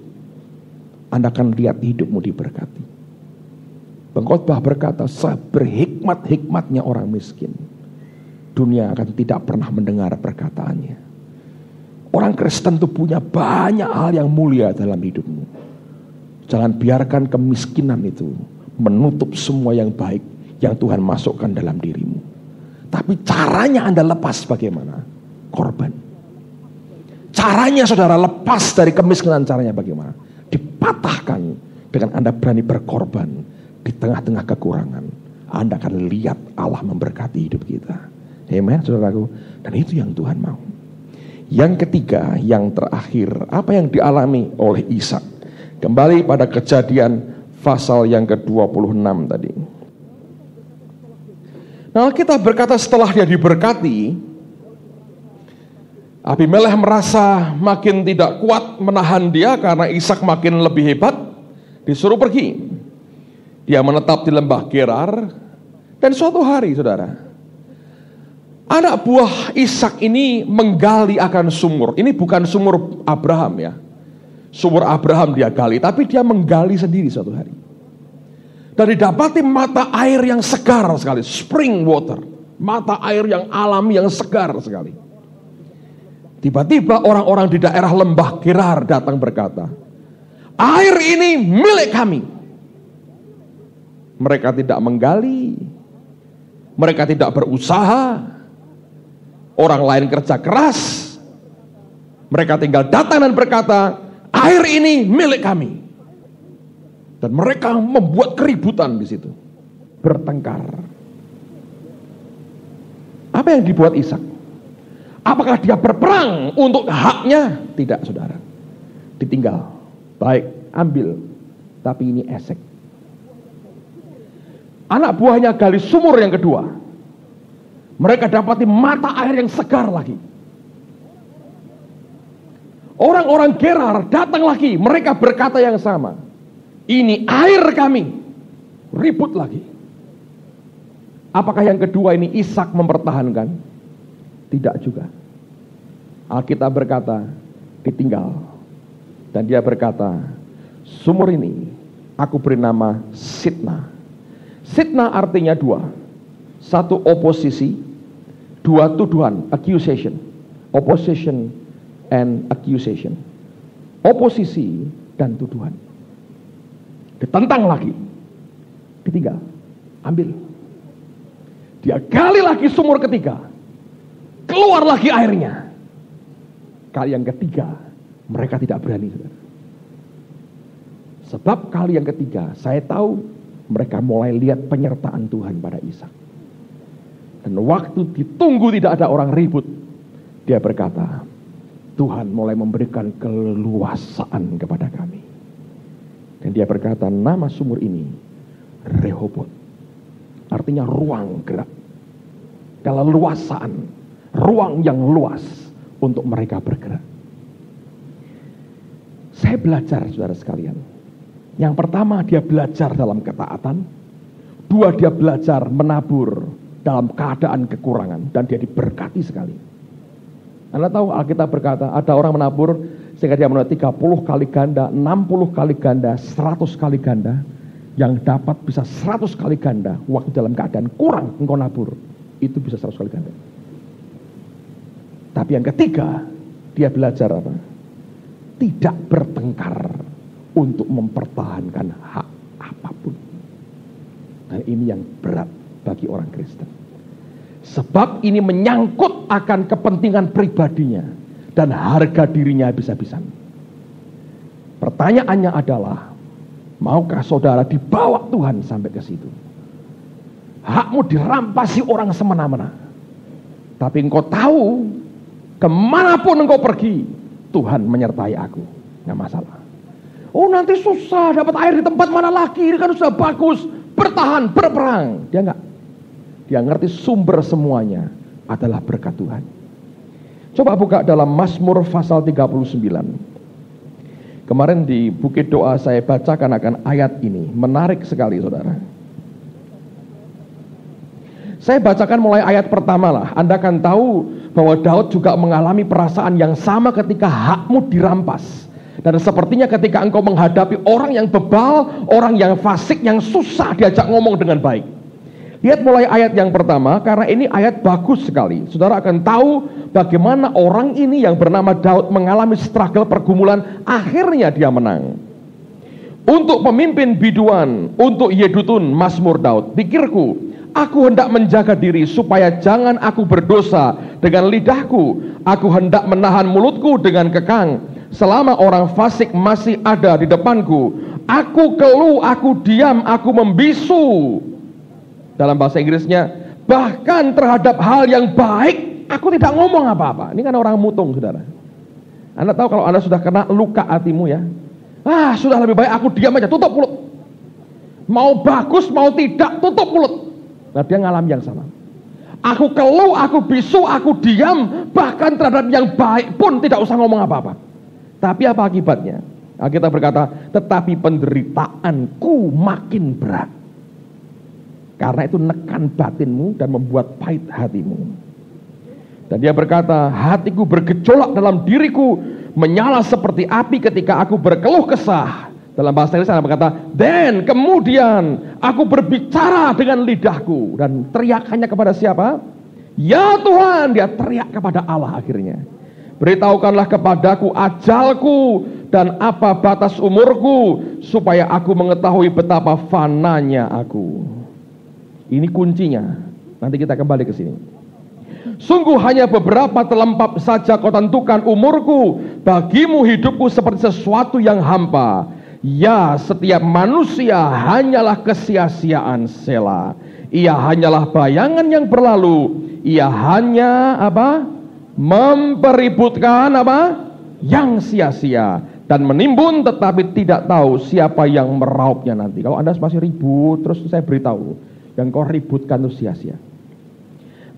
Anda akan lihat hidupmu diberkati. Pengkhotbah berkata, seberhikmat-hikmatnya orang miskin, dunia akan tidak pernah mendengar perkataannya. Orang Kristen itu punya banyak hal yang mulia dalam hidupmu. Jangan biarkan kemiskinan itu menutup semua yang baik yang Tuhan masukkan dalam dirimu. Tapi caranya Anda lepas bagaimana? Korban. Caranya saudara lepas dari kemiskinan, caranya bagaimana? Dipatahkan dengan Anda berani berkorban di tengah-tengah kekurangan. Anda akan lihat Allah memberkati hidup kita. Amen saudaraku. Dan itu yang Tuhan mau. Yang ketiga, yang terakhir, apa yang dialami oleh Ishak? Kembali pada Kejadian pasal yang ke-26 tadi. Nah, kita berkata setelah dia diberkati, Abimelekh merasa makin tidak kuat menahan dia karena Ishak makin lebih hebat, disuruh pergi. Dia menetap di lembah Gerar, dan suatu hari saudara, anak buah Ishak ini menggali akan sumur. Ini bukan sumur Abraham ya. Sumur Abraham dia gali, tapi dia menggali sendiri suatu hari. Dan didapati mata air yang segar sekali, spring water. Mata air yang alami, yang segar sekali. Tiba-tiba orang-orang di daerah lembah Gerar datang berkata, air ini milik kami. Mereka tidak menggali, mereka tidak berusaha. Orang lain kerja keras. Mereka tinggal datang dan berkata, air ini milik kami. Dan mereka membuat keributan di situ, bertengkar. Apa yang dibuat Ishak? Apakah dia berperang untuk haknya? Tidak saudara. Ditinggal. Baik, ambil. Tapi ini esek. Anak buahnya gali sumur yang kedua. Mereka dapati mata air yang segar lagi. Orang-orang Gerar datang lagi. Mereka berkata yang sama. Ini air kami. Ribut lagi. Apakah yang kedua ini Ishak mempertahankan? Tidak juga. Alkitab berkata ditinggal. Dan dia berkata, sumur ini aku beri nama Sitna. Sitna artinya dua. Satu oposisi, dua tuduhan, accusation. Opposition and accusation. Oposisi dan tuduhan. Ditentang lagi, ditinggal, ambil. Dia gali lagi sumur ketiga, keluar lagi airnya. Kali yang ketiga, Mereka tidak berani, saudara. Sebab kali yang ketiga, saya tahu mereka mulai lihat penyertaan Tuhan pada Ishak. Dan waktu ditunggu tidak ada orang ribut, dia berkata, Tuhan mulai memberikan keleluasaan kepada kami. Dan dia berkata, nama sumur ini Rehobot. Artinya ruang gerak. Keleluasaan, ruang yang luas untuk mereka bergerak. Saya belajar, saudara sekalian. Yang pertama, dia belajar dalam ketaatan. Dua, dia belajar menabur dalam keadaan kekurangan. Dan dia diberkati sekali. Anda tahu Alkitab berkata, ada orang menabur sehingga dia menuai 30 kali ganda, 60 kali ganda, 100 kali ganda. Yang dapat bisa 100 kali ganda waktu dalam keadaan kurang engkau nabur. Itu bisa 100 kali ganda. Tapi yang ketiga, dia belajar apa? Tidak bertengkar untuk mempertahankan hak apapun. Dan ini yang berat bagi orang Kristen. Sebab ini menyangkut akan kepentingan pribadinya dan harga dirinya habis-habisan. Pertanyaannya adalah, maukah saudara dibawa Tuhan sampai ke situ? Hakmu dirampasi orang semena-mena. Tapi engkau tahu, kemanapun engkau pergi, Tuhan menyertai aku. Nggak masalah. Oh, nanti susah dapat air di tempat mana lagi, ini kan sudah bagus, bertahan, berperang. Dia enggak. Dia ngerti sumber semuanya adalah berkat Tuhan. Coba buka dalam Mazmur pasal 39. Kemarin di Bukit Doa saya bacakan akan ayat ini. Menarik sekali, saudara. Saya bacakan mulai ayat pertama lah. Anda akan tahu bahwa Daud juga mengalami perasaan yang sama ketika hakmu dirampas. Dan sepertinya ketika engkau menghadapi orang yang bebal, orang yang fasik, yang susah diajak ngomong dengan baik. Lihat mulai ayat yang pertama, karena ini ayat bagus sekali. Saudara akan tahu bagaimana orang ini yang bernama Daud mengalami struggle pergumulan, akhirnya dia menang. Untuk pemimpin biduan, untuk Yedutun, Mazmur Daud. Pikirku, aku hendak menjaga diri supaya jangan aku berdosa dengan lidahku. Aku hendak menahan mulutku dengan kekang. Selama orang fasik masih ada di depanku, aku keluh, aku diam, aku membisu. Dalam bahasa Inggrisnya, bahkan terhadap hal yang baik, aku tidak ngomong apa-apa. Ini kan orang mutung, saudara. Anda tahu kalau Anda sudah kena luka hatimu ya, sudah lebih baik aku diam aja, tutup mulut. Mau bagus, mau tidak, tutup mulut. Nah, dia ngalami yang sama. Aku keluh, aku bisu, aku diam, bahkan terhadap yang baik pun tidak usah ngomong apa-apa. Tapi apa akibatnya? Kita berkata, tetapi penderitaanku makin berat. Karena itu nekan batinmu dan membuat pahit hatimu. Dan dia berkata, hatiku bergejolak dalam diriku, menyala seperti api ketika aku berkeluh kesah. Dalam bahasa Inggris saya berkata, then kemudian aku berbicara dengan lidahku. Dan teriakannya kepada siapa? Ya Tuhan, dia teriak kepada Allah akhirnya. Beritahukanlah kepadaku ajalku dan apa batas umurku, supaya aku mengetahui betapa fananya aku. Ini kuncinya. Nanti kita kembali ke sini. Sungguh hanya beberapa telempap saja kau tentukan umurku. Bagimu hidupku seperti sesuatu yang hampa. Ya, setiap manusia hanyalah kesia-siaan. Selah. Ia hanyalah bayangan yang berlalu. Ia hanya apa? Mempeributkan apa? Yang sia-sia. Dan menimbun tetapi tidak tahu siapa yang meraupnya nanti. Kalau Anda masih ribut, terus saya beritahu, yang kau ributkan itu sia-sia.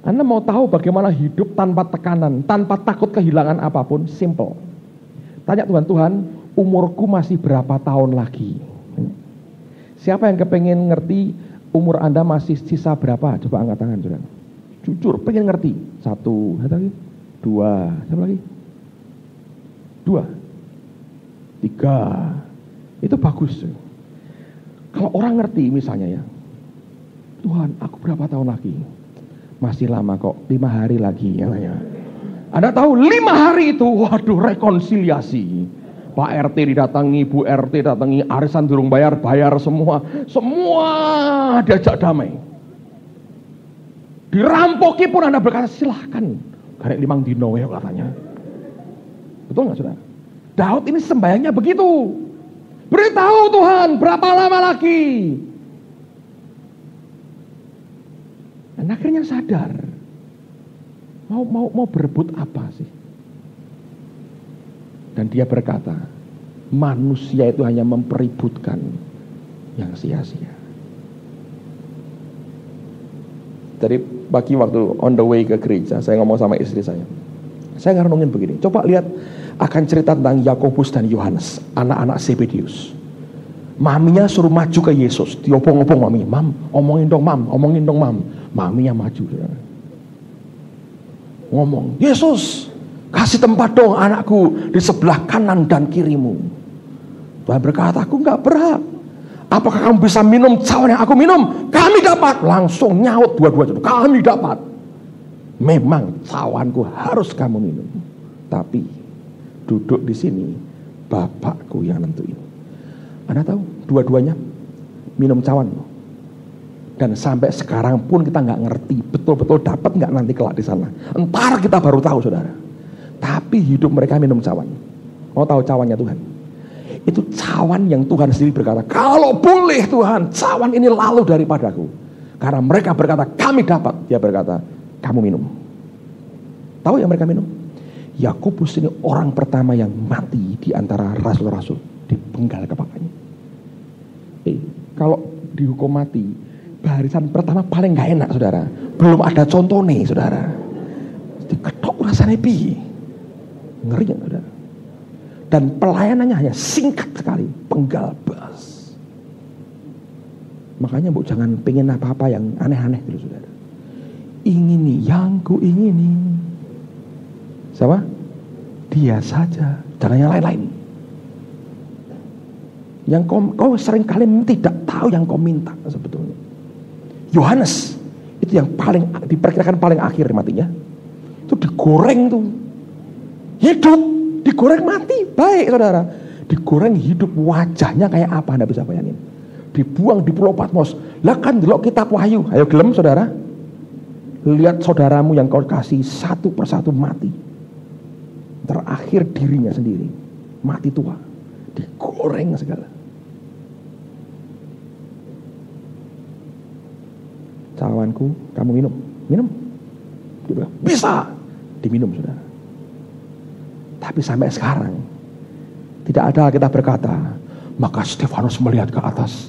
Anda mau tahu bagaimana hidup tanpa tekanan, tanpa takut kehilangan apapun? Simple. Tanya Tuhan, Tuhan, umurku masih berapa tahun lagi? Siapa yang kepengen ngerti umur Anda masih sisa berapa? Coba angkat tangan, saudara. Jujur, pengen ngerti. 1, satu lagi. 2, siapa lagi? 2, 3. Itu bagus. Kalau orang ngerti misalnya ya, Tuhan, aku berapa tahun lagi? Masih lama kok, 5 hari lagi. Anda tahu 5 hari itu, waduh, rekonsiliasi. Pak RT didatangi, Bu RT datangi, arisan durung bayar semua. Semua diajak damai. Dirampoki pun Anda berkata, silahkan. Karek 5 dino ya katanya. Betul nggak, saudara? Daud ini sembahyangnya begitu. Beritahu Tuhan, berapa lama lagi? Dan akhirnya sadar, mau berebut apa sih? Dan dia berkata, manusia itu hanya mempeributkan yang sia-sia. Jadi pagi waktu on the way ke gereja, saya ngomong sama istri saya ngerenungin begini, coba lihat akan cerita tentang Yakobus dan Yohanes, anak-anak Zebedeus. Maminya suruh maju ke Yesus, diopong-opong maminya, mam, omongin dong mam. Maminya maju, ngomong, Yesus, kasih tempat dong anakku di sebelah kanan dan kirimu. Tuhan berkata, aku gak berhak. Apakah kamu bisa minum cawan yang aku minum? Kami dapat. Langsung nyaut dua-duanya, kami dapat. Memang cawanku harus kamu minum, tapi duduk di sini Bapakku yang nentuin. Anda tahu, dua-duanya minum cawan. Dan sampai sekarang pun kita nggak ngerti betul-betul dapat nggak nanti kelak di sana. Entar kita baru tahu, saudara. Tapi hidup mereka minum cawan. Mau tahu cawannya Tuhan? Itu cawan yang Tuhan sendiri berkata, kalau boleh Tuhan, cawan ini lalu daripadaku. Karena mereka berkata, kami dapat. Dia berkata, kamu minum. Tahu yang mereka minum? Yakobus ini orang pertama yang mati di antara rasul-rasul, dipenggal kepalanya. Kalau dihukum mati, barisan pertama paling gak enak, saudara. Belum ada contoh nih, saudara. Diketok rasanya piye. Ngeri ya, saudara. Dan pelayanannya hanya singkat sekali, penggal bas. Makanya bu, jangan pengen apa-apa yang aneh-aneh dulu, saudara. Ingini yang ku ingini. Sama? Dia saja, jangan yang lain-lain. Yang kau sering kali tidak tahu yang kau minta sebetulnya. Yohanes itu yang paling diperkirakan paling akhir matinya. Itu digoreng tuh. Hidup, digoreng mati. Baik saudara. Digoreng hidup, wajahnya kayak apa Anda bisa bayangin. Dibuang di Pulau Patmos. Lah kan delok kitab Wahyu. Ayo gelem saudara. Lihat saudaramu yang kau kasih satu persatu mati. Terakhir dirinya sendiri mati tua, digoreng segala. Cawanku kamu minum bisa diminum, saudara. Tapi sampai sekarang tidak ada kita berkata, maka Stefanus melihat ke atas,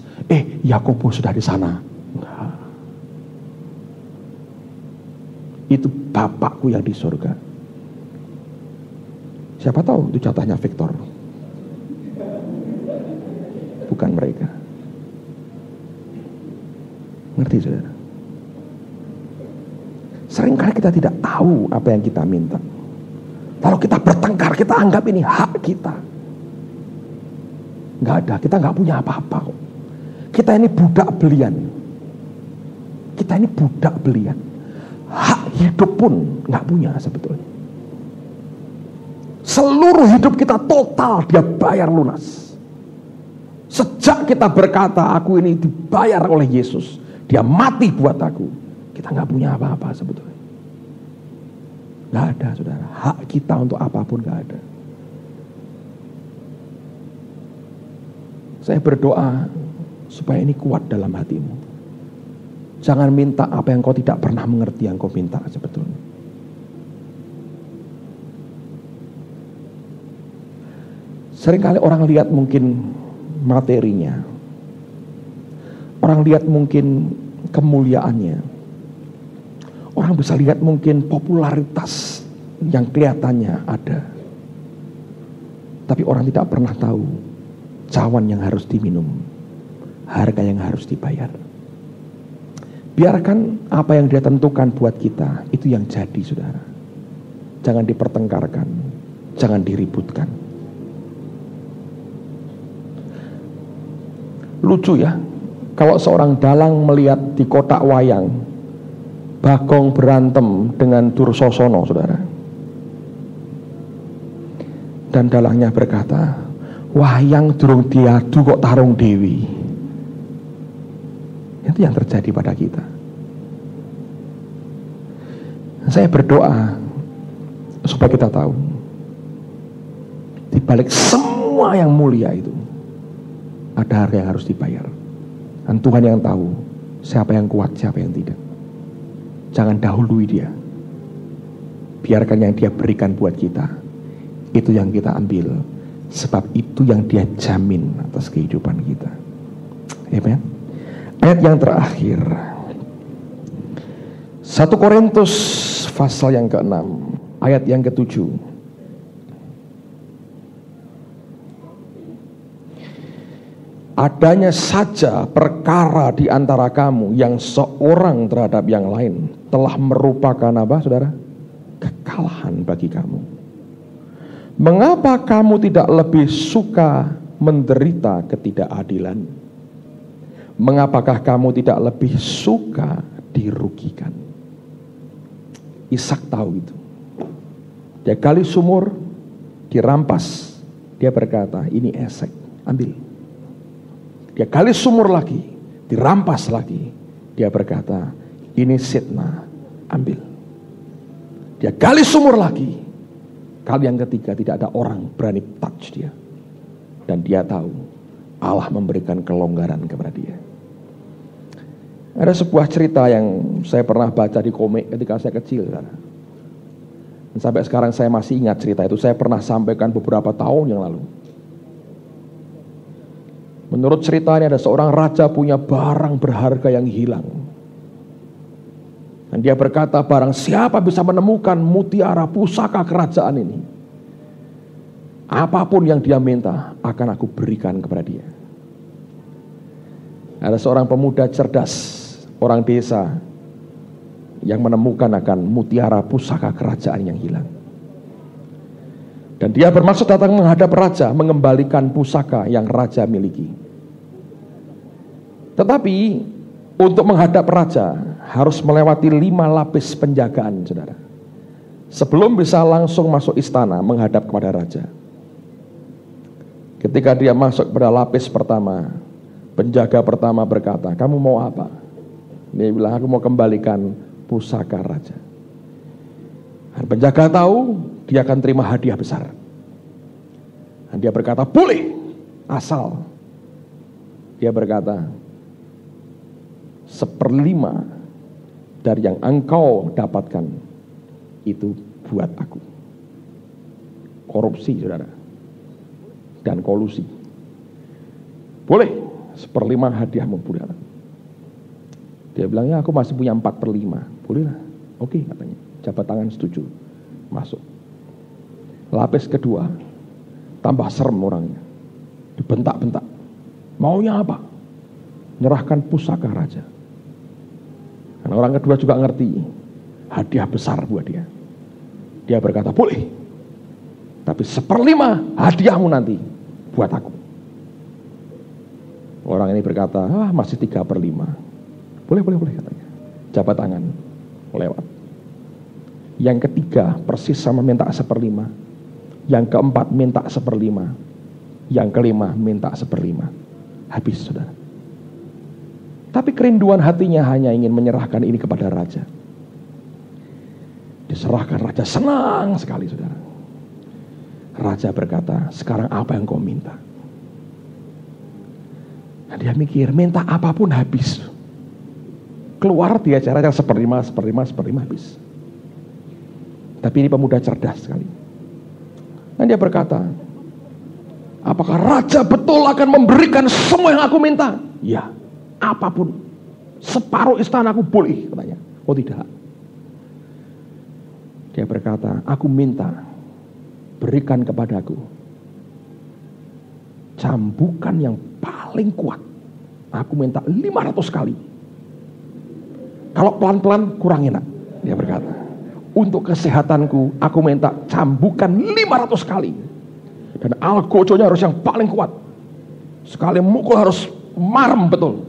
Yakobus sudah di sana. Enggak. Itu Bapakku yang di surga. Siapa tahu itu jatahnya Victor, bukan mereka. Ngerti saudara? Seringkali kita tidak tahu apa yang kita minta. Kalau kita bertengkar, kita anggap ini hak kita. Nggak ada, kita nggak punya apa-apa kok. Kita ini budak belian. Hak hidup pun nggak punya sebetulnya. Seluruh hidup kita total dia bayar lunas. Sejak kita berkata aku ini dibayar oleh Yesus, dia mati buat aku, kita gak punya apa-apa sebetulnya. Gak ada saudara, hak kita untuk apapun gak ada. Saya berdoa supaya ini kuat dalam hatimu. Jangan minta apa yang kau tidak pernah mengerti yang kau minta sebetulnya. Seringkali orang lihat mungkin materinya, orang lihat mungkin kemuliaannya, orang bisa lihat mungkin popularitas yang kelihatannya ada, tapi orang tidak pernah tahu cawan yang harus diminum, harga yang harus dibayar. Biarkan apa yang dia tentukan buat kita itu yang jadi, saudara. Jangan dipertengkarkan, jangan diributkan. Lucu ya, kalau seorang dalang melihat di kotak wayang Bagong berantem dengan Dursosono, saudara. Dan dalangnya berkata, wayang durung diadu kok tarung dewi. Itu yang terjadi pada kita. Saya berdoa supaya kita tahu, di balik semua yang mulia itu, ada harga yang harus dibayar. Dan Tuhan yang tahu siapa yang kuat, siapa yang tidak. Jangan dahului dia. Biarkan yang dia berikan buat kita, itu yang kita ambil. Sebab itu yang dia jamin atas kehidupan kita. Amen. Ayat yang terakhir, 1 Korintus pasal yang ke-6, ayat yang ke-7. Adanya saja perkara di antara kamu yang seorang terhadap yang lain telah merupakan apa, saudara? Kekalahan bagi kamu. Mengapa kamu tidak lebih suka menderita ketidakadilan? Mengapakah kamu tidak lebih suka dirugikan? Ishak tahu itu. Dia gali sumur, dirampas. Dia berkata, ini Esek, ambil. Dia gali sumur lagi, dirampas lagi. Dia berkata, ini Sitna, ambil. Dia gali sumur lagi. Kali yang ketiga tidak ada orang berani touch dia. Dan dia tahu Allah memberikan kelonggaran kepada dia. Ada sebuah cerita yang saya pernah baca di komik ketika saya kecil. Dan sampai sekarang saya masih ingat cerita itu. Saya pernah sampaikan beberapa tahun yang lalu. Menurut ceritanya ada seorang raja punya barang berharga yang hilang. Dan dia berkata, barang siapa bisa menemukan mutiara pusaka kerajaan ini, apapun yang dia minta akan aku berikan kepada dia. Ada seorang pemuda cerdas, orang desa, yang menemukan akan mutiara pusaka kerajaan yang hilang. Dan dia bermaksud datang menghadap raja, mengembalikan pusaka yang raja miliki. Tetapi untuk menghadap raja harus melewati 5 lapis penjagaan, saudara, sebelum bisa langsung masuk istana menghadap kepada raja. Ketika dia masuk pada lapis pertama, penjaga pertama berkata, kamu mau apa? Dia bilang, aku mau kembalikan pusaka raja. Dan penjaga tahu dia akan terima hadiah besar. Dan dia berkata, boleh, asal. Dia berkata, 1/5 dari yang engkau dapatkan itu buat aku. Korupsi, saudara, dan kolusi. Boleh, 1/5 hadiahmu, saudara. Dia bilang, ya aku masih punya 4/5. Boleh lah, oke, katanya. Jabat tangan setuju, masuk. Lapis kedua, tambah serem orangnya, dibentak-bentak. Maunya apa? Nyerahkan pusaka raja. Dan orang kedua juga ngerti hadiah besar buat dia. Dia berkata, boleh, tapi 1/5 hadiahmu nanti buat aku. Orang ini berkata, masih 3/5. Boleh katanya. Jabat tangan, lewat. Yang ketiga persis sama minta 1/5. Yang keempat minta 1/5. Yang kelima minta 1/5. Habis, saudara. Tapi kerinduan hatinya hanya ingin menyerahkan ini kepada raja. Diserahkan, raja senang sekali, saudara. Raja berkata, sekarang apa yang kau minta? Nah, dia mikir, minta apapun habis. Keluar dia cara 1/5 habis. Tapi ini pemuda cerdas sekali. Dan dia berkata, apakah raja betul akan memberikan semua yang aku minta? Ya, apapun. Separuh istanaku boleh, katanya. Oh tidak. Dia berkata, aku minta, berikan kepadaku cambukan yang paling kuat. Aku minta 500 kali. Kalau pelan-pelan kurang enak, dia berkata. Untuk kesehatanku, aku minta cambukan 500 kali. Dan algojonya harus yang paling kuat. Sekali mukul harus marem betul.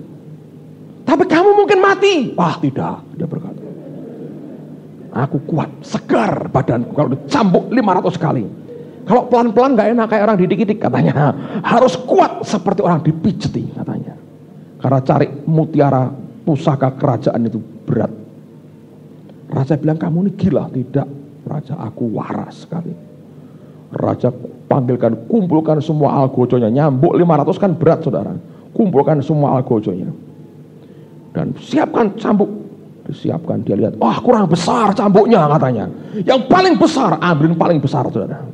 Tapi kamu mungkin mati. Tidak, dia berkata. Aku kuat, segar badanku kalau dicambuk 500 kali. Kalau pelan-pelan gak enak kayak orang didik-didik, katanya. Harus kuat seperti orang dipijeti, katanya. Karena cari mutiara pusaka kerajaan itu berat. Raja bilang, kamu ini gila. Tidak, raja, aku waras sekali. Raja panggilkan, kumpulkan semua algojonya. Nyambuk 500 kan berat saudara. Kumpulkan semua algojonya. Dan siapkan cambuk. Disiapkan, dia lihat, wah kurang besar cambuknya katanya. Yang paling besar, ambil yang paling besar saudara.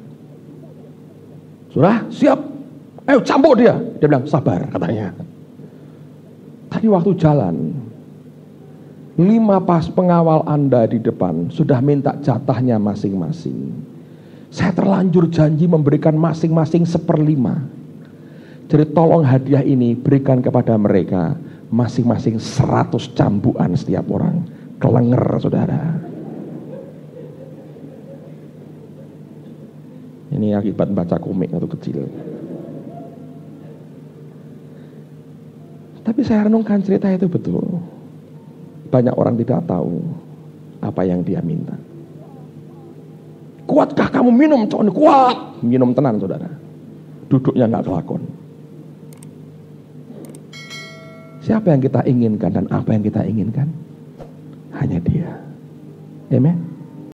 Sudah siap, ayo cambuk dia. Dia bilang sabar katanya. Tadi waktu jalan, 5 pengawal Anda di depan sudah minta jatahnya masing-masing. Saya terlanjur janji memberikan masing-masing 1/5. Jadi tolong hadiah ini berikan kepada mereka masing-masing 100 cambukan setiap orang. Kelenger saudara. Ini akibat baca komik waktu kecil. Tapi saya renungkan cerita itu betul. Banyak orang tidak tahu apa yang dia minta. Kuatkah kamu minum? Kuat. Minum tenan saudara. Duduknya nggak kelakon. Siapa yang kita inginkan dan apa yang kita inginkan? Hanya dia. Amen.